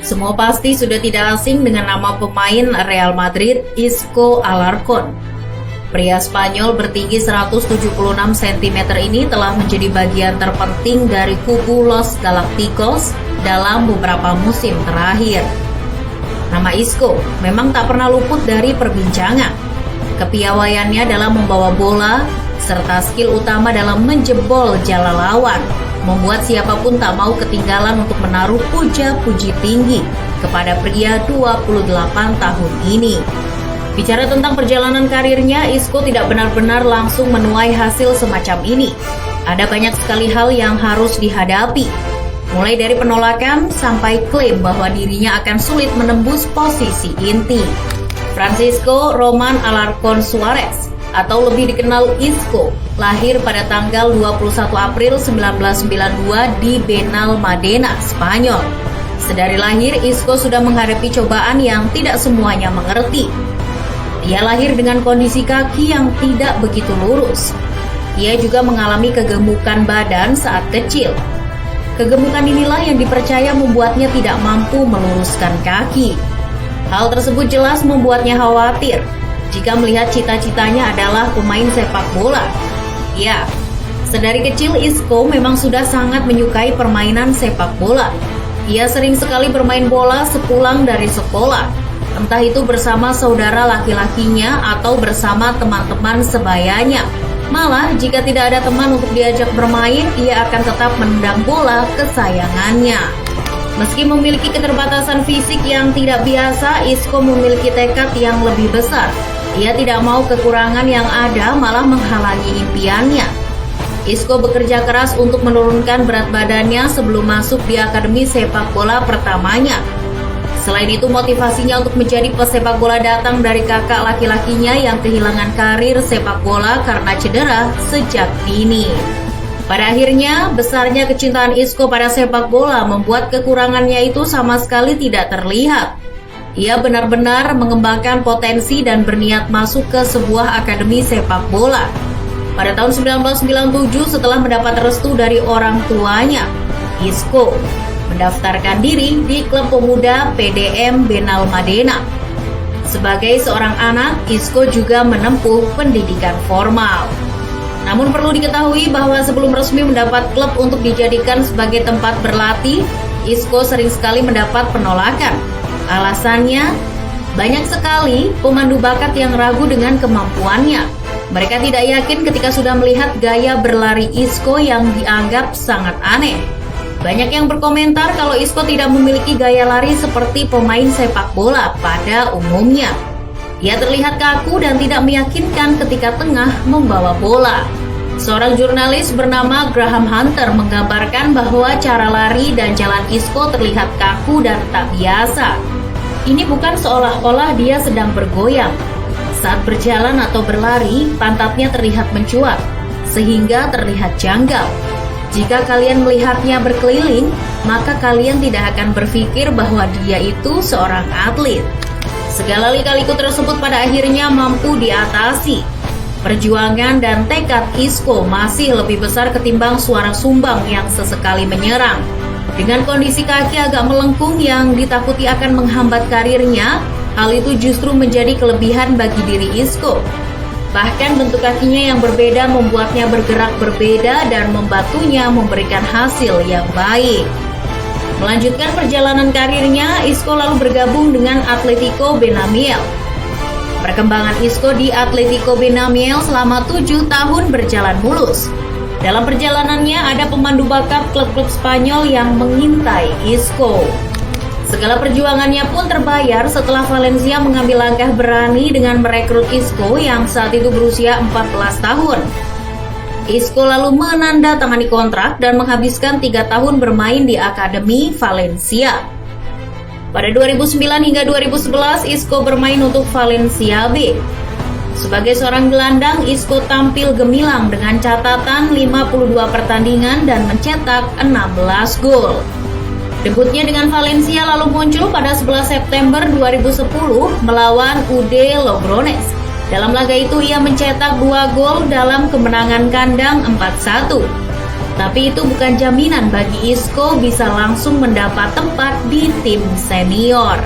Semua pasti sudah tidak asing dengan nama pemain Real Madrid, Isco Alarcón. Pria Spanyol bertinggi 176 cm ini telah menjadi bagian terpenting dari kubu Los Galacticos dalam beberapa musim terakhir. Nama Isco memang tak pernah luput dari perbincangan. Kepiawaiannya dalam membawa bola, serta skill utama dalam menjebol jala lawan, membuat siapapun tak mau ketinggalan untuk menaruh puja-puji tinggi kepada pria 28 tahun ini. Bicara tentang perjalanan karirnya, Isco tidak benar-benar langsung menuai hasil semacam ini. Ada banyak sekali hal yang harus dihadapi, mulai dari penolakan sampai klaim bahwa dirinya akan sulit menembus posisi inti. Francisco Roman Alarcón Suarez, atau lebih dikenal Isco, lahir pada tanggal 21 April 1992 di Benalmádena, Spanyol. Sedari lahir, Isco sudah menghadapi cobaan yang tidak semuanya mengerti. Ia lahir dengan kondisi kaki yang tidak begitu lurus. Ia juga mengalami kegemukan badan saat kecil. Kegemukan inilah yang dipercaya membuatnya tidak mampu meluruskan kaki. Hal tersebut jelas membuatnya khawatir jika melihat cita-citanya adalah pemain sepak bola. Ya, sedari kecil Isco memang sudah sangat menyukai permainan sepak bola. Ia sering sekali bermain bola sepulang dari sekolah, entah itu bersama saudara laki-lakinya atau bersama teman-teman sebayanya. Malah, jika tidak ada teman untuk diajak bermain, ia akan tetap menendang bola kesayangannya. Meski memiliki keterbatasan fisik yang tidak biasa, Isco memiliki tekad yang lebih besar. Ia tidak mau kekurangan yang ada malah menghalangi impiannya. Isco bekerja keras untuk menurunkan berat badannya sebelum masuk di akademi sepak bola pertamanya. Selain itu, motivasinya untuk menjadi pesepak bola datang dari kakak laki-lakinya yang kehilangan karir sepak bola karena cedera sejak dini. Pada akhirnya, besarnya kecintaan Isco pada sepak bola membuat kekurangannya itu sama sekali tidak terlihat. Ia benar-benar mengembangkan potensi dan berniat masuk ke sebuah akademi sepak bola. Pada tahun 1997, setelah mendapat restu dari orang tuanya, Isco mendaftarkan diri di klub pemuda PDM Benalmádena. Sebagai seorang anak, Isco juga menempuh pendidikan formal. Namun perlu diketahui bahwa sebelum resmi mendapat klub untuk dijadikan sebagai tempat berlatih, Isco sering sekali mendapat penolakan. Alasannya, banyak sekali pemandu bakat yang ragu dengan kemampuannya. Mereka tidak yakin ketika sudah melihat gaya berlari Isco yang dianggap sangat aneh. Banyak yang berkomentar kalau Isco tidak memiliki gaya lari seperti pemain sepak bola pada umumnya. Ia terlihat kaku dan tidak meyakinkan ketika tengah membawa bola. Seorang jurnalis bernama Graham Hunter menggambarkan bahwa cara lari dan jalan Isco terlihat kaku dan tak biasa. Ini bukan seolah-olah dia sedang bergoyang. Saat berjalan atau berlari, pantatnya terlihat mencuat, sehingga terlihat janggal. Jika kalian melihatnya berkeliling, maka kalian tidak akan berpikir bahwa dia itu seorang atlet. Segala lika-liku tersebut pada akhirnya mampu diatasi. Perjuangan dan tekad Isco masih lebih besar ketimbang suara sumbang yang sesekali menyerang. Dengan kondisi kaki agak melengkung yang ditakuti akan menghambat karirnya, hal itu justru menjadi kelebihan bagi diri Isco. Bahkan bentuk kakinya yang berbeda membuatnya bergerak berbeda dan membantunya memberikan hasil yang baik. Melanjutkan perjalanan karirnya, Isco lalu bergabung dengan Atlético Benamiel. Perkembangan Isco di Atlético Benamiel selama 7 tahun berjalan mulus. Dalam perjalanannya ada pemandu bakat klub-klub Spanyol yang mengintai Isco. Segala perjuangannya pun terbayar setelah Valencia mengambil langkah berani dengan merekrut Isco yang saat itu berusia 14 tahun. Isco lalu menandatangani kontrak dan menghabiskan 3 tahun bermain di Akademi Valencia. Pada 2009 hingga 2011, Isco bermain untuk Valencia B. Sebagai seorang gelandang, Isco tampil gemilang dengan catatan 52 pertandingan dan mencetak 16 gol. Debutnya dengan Valencia lalu muncul pada 11 September 2010 melawan UD Logrones. Dalam laga itu ia mencetak 2 gol dalam kemenangan kandang 4-1. Tapi itu bukan jaminan bagi Isco bisa langsung mendapat tempat di tim senior.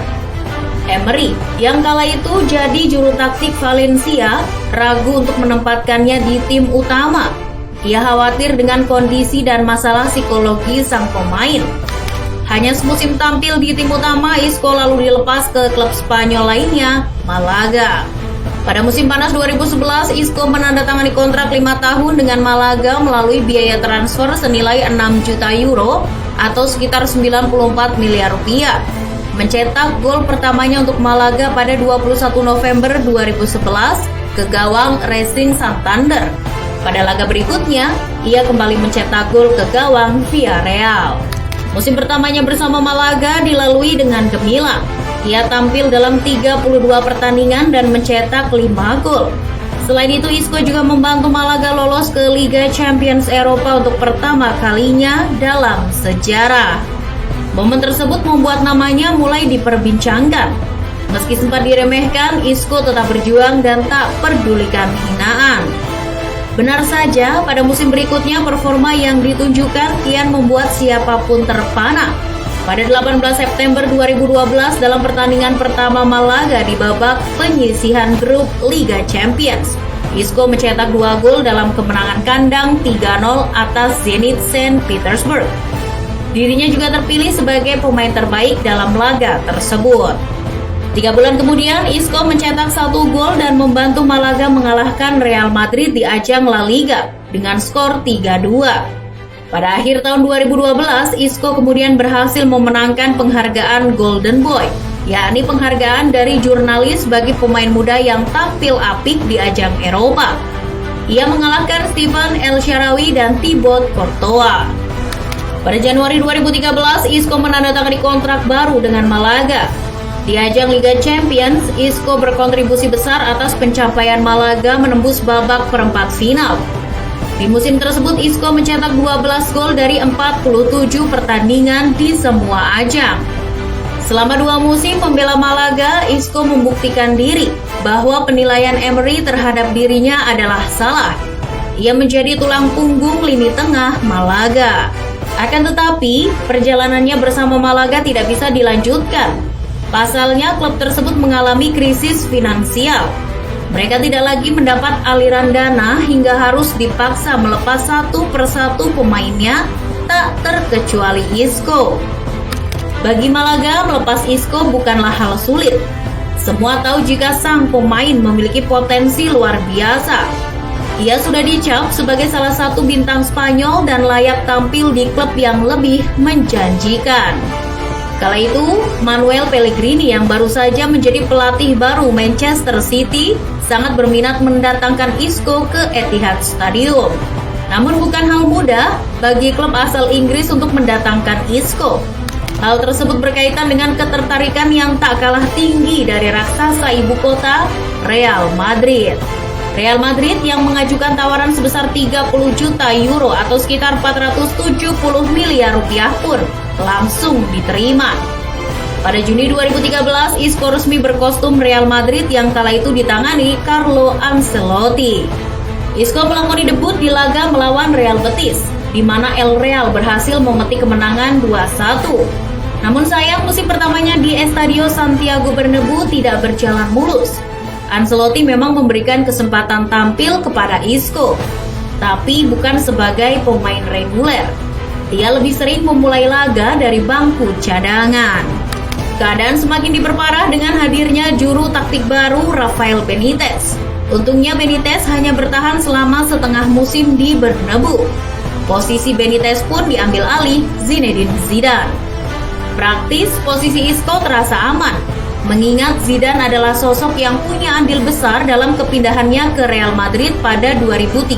Emery, yang kala itu jadi juru taktik Valencia, ragu untuk menempatkannya di tim utama. Ia khawatir dengan kondisi dan masalah psikologi sang pemain. Hanya semusim tampil di tim utama, Isco lalu dilepas ke klub Spanyol lainnya, Malaga. Pada musim panas 2011, Isco menandatangani kontrak 5 tahun dengan Malaga melalui biaya transfer senilai 6 juta euro atau sekitar 94 miliar rupiah. Mencetak gol pertamanya untuk Malaga pada 21 November 2011 ke gawang Racing Santander. Pada laga berikutnya, ia kembali mencetak gol ke gawang Villarreal. Musim pertamanya bersama Malaga dilalui dengan gemilang. Ia tampil dalam 32 pertandingan dan mencetak 5 gol. Selain itu, Isco juga membantu Malaga lolos ke Liga Champions Eropa untuk pertama kalinya dalam sejarah. Momen tersebut membuat namanya mulai diperbincangkan. Meski sempat diremehkan, Isco tetap berjuang dan tak pedulikan hinaan. Benar saja, pada musim berikutnya performa yang ditunjukkan kian membuat siapapun terpana. Pada 18 September 2012 dalam pertandingan pertama Malaga di babak penyisihan grup Liga Champions, Isco mencetak 2 gol dalam kemenangan kandang 3-0 atas Zenit Saint Petersburg. Dirinya juga terpilih sebagai pemain terbaik dalam laga tersebut. 3 bulan kemudian, Isco mencetak 1 gol dan membantu Malaga mengalahkan Real Madrid di ajang La Liga dengan skor 3-2. Pada akhir tahun 2012, Isco kemudian berhasil memenangkan penghargaan Golden Boy, yakni penghargaan dari jurnalis bagi pemain muda yang tampil apik di ajang Eropa. Ia mengalahkan Steven El Shaarawy dan Thibaut Courtois. Pada Januari 2013, Isco menandatangani kontrak baru dengan Malaga. Di ajang Liga Champions, Isco berkontribusi besar atas pencapaian Malaga menembus babak perempat final. Di musim tersebut, Isco mencetak 12 gol dari 47 pertandingan di semua ajang. Selama 2 musim membela Malaga, Isco membuktikan diri bahwa penilaian Emery terhadap dirinya adalah salah. Ia menjadi tulang punggung lini tengah Malaga. Akan tetapi, perjalanannya bersama Malaga tidak bisa dilanjutkan. Pasalnya, klub tersebut mengalami krisis finansial. Mereka tidak lagi mendapat aliran dana hingga harus dipaksa melepas satu persatu pemainnya, tak terkecuali Isco. Bagi Malaga, melepas Isco bukanlah hal sulit. Semua tahu jika sang pemain memiliki potensi luar biasa. Ia sudah dicap sebagai salah satu bintang Spanyol dan layak tampil di klub yang lebih menjanjikan. Kala itu, Manuel Pellegrini yang baru saja menjadi pelatih baru Manchester City sangat berminat mendatangkan Isco ke Etihad Stadium. Namun bukan hal mudah bagi klub asal Inggris untuk mendatangkan Isco. Hal tersebut berkaitan dengan ketertarikan yang tak kalah tinggi dari raksasa ibu kota, Real Madrid. Real Madrid yang mengajukan tawaran sebesar 30 juta euro atau sekitar 470 miliar rupiah pun langsung diterima. Pada Juni 2013, Isco resmi berkostum Real Madrid yang kala itu ditangani Carlo Ancelotti. Isco melakoni debut di laga melawan Real Betis, di mana El Real berhasil memetik kemenangan 2-1. Namun sayang, musim pertamanya di Estadio Santiago Bernabeu tidak berjalan mulus. Ancelotti memang memberikan kesempatan tampil kepada Isco, tapi bukan sebagai pemain reguler. Dia lebih sering memulai laga dari bangku cadangan. Keadaan semakin diperparah dengan hadirnya juru taktik baru Rafael Benitez. Untungnya Benitez hanya bertahan selama setengah musim di Bernabeu. Posisi Benitez pun diambil alih Zinedine Zidane. Praktis, posisi Isco terasa aman, mengingat Zidane adalah sosok yang punya andil besar dalam kepindahannya ke Real Madrid pada 2013.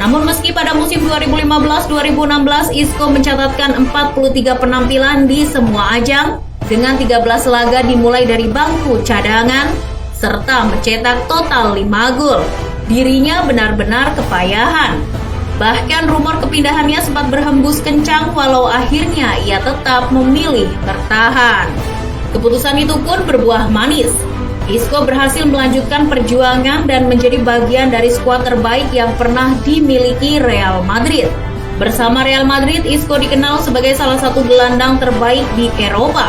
Namun meski pada musim 2015-2016 Isco mencatatkan 43 penampilan di semua ajang dengan 13 laga dimulai dari bangku cadangan serta mencetak total 5 gol, dirinya benar-benar kepayahan. Bahkan rumor kepindahannya sempat berhembus kencang walau akhirnya ia tetap memilih bertahan. Keputusan itu pun berbuah manis. Isco berhasil melanjutkan perjuangan dan menjadi bagian dari skuad terbaik yang pernah dimiliki Real Madrid. Bersama Real Madrid, Isco dikenal sebagai salah satu gelandang terbaik di Eropa.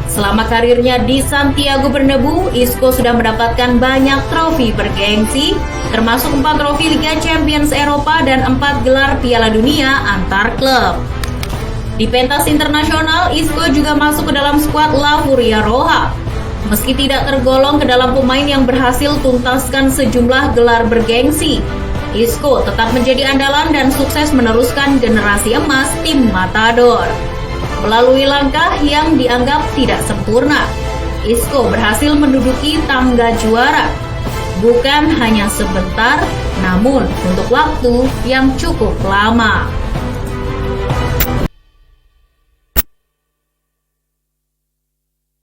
Selama karirnya di Santiago Bernabeu, Isco sudah mendapatkan banyak trofi bergengsi, termasuk 4 trofi Liga Champions Eropa dan 4 gelar Piala Dunia antar klub. Di pentas internasional, Isco juga masuk ke dalam skuad La Furia Roja. Meski tidak tergolong ke dalam pemain yang berhasil tuntaskan sejumlah gelar bergengsi, Isco tetap menjadi andalan dan sukses meneruskan generasi emas tim Matador. Melalui langkah yang dianggap tidak sempurna, Isco berhasil menduduki tangga juara. Bukan hanya sebentar, namun untuk waktu yang cukup lama.